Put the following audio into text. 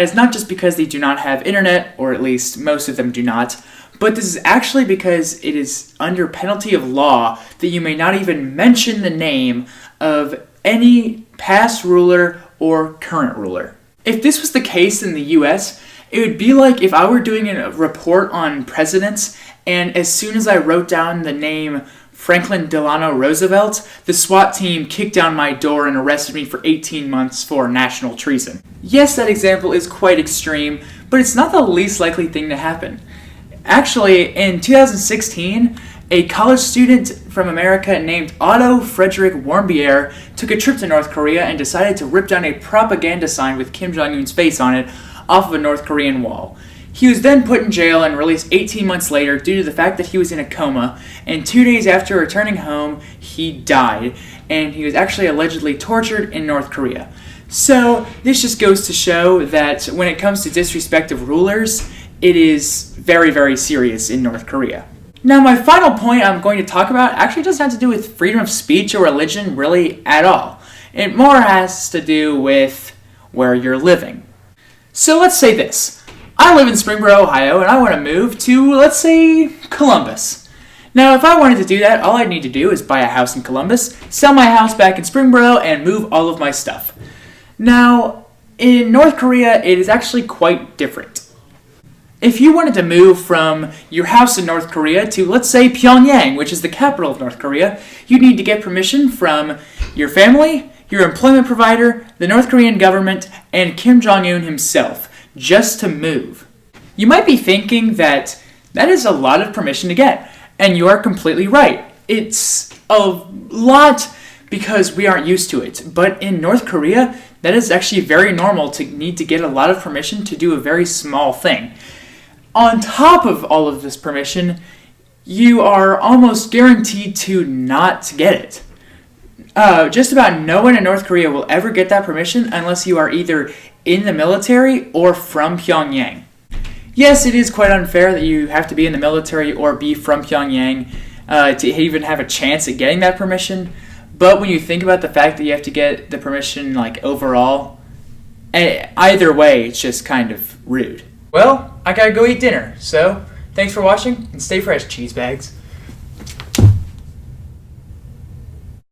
It's not just because they do not have internet, or at least most of them do not, but this is actually because it is under penalty of law that you may not even mention the name of any past ruler or current ruler. If this was the case in the US, it would be like if I were doing a report on presidents, and as soon as I wrote down the name Franklin Delano Roosevelt, the SWAT team kicked down my door and arrested me for 18 months for national treason. Yes, that example is quite extreme, but it's not the least likely thing to happen. Actually, in 2016, a college student from America named Otto Frederick Warmbier took a trip to North Korea and decided to rip down a propaganda sign with Kim Jong-un's face on it off of a North Korean wall. He was then put in jail and released 18 months later due to the fact that he was in a coma, and 2 days after returning home, he died, and he was actually allegedly tortured in North Korea. So, this just goes to show that when it comes to disrespect of rulers, it is very, very serious in North Korea. Now, my final point I'm going to talk about actually doesn't have to do with freedom of speech or religion really at all. It more has to do with where you're living. So let's say this. I live in Springboro, Ohio, and I want to move to, let's say, Columbus. Now, if I wanted to do that, all I'd need to do is buy a house in Columbus, sell my house back in Springboro, and move all of my stuff. Now, in North Korea, it is actually quite different. If you wanted to move from your house in North Korea to, let's say, Pyongyang, which is the capital of North Korea, you'd need to get permission from your family, your employment provider, the North Korean government, and Kim Jong-un himself, just to move. You might be thinking that is a lot of permission to get, and you are completely right. It's a lot because we aren't used to it, but in North Korea, that is actually very normal to need to get a lot of permission to do a very small thing. On top of all of this permission, you are almost guaranteed to not get it. Just about no one in North Korea will ever get that permission unless you are either in the military or from Pyongyang. Yes, it is quite unfair that you have to be in the military or be from Pyongyang to even have a chance at getting that permission, but when you think about the fact that you have to get the permission overall, either way, it's just kind of rude. Well, I gotta go eat dinner, so thanks for watching and stay fresh, cheese bags.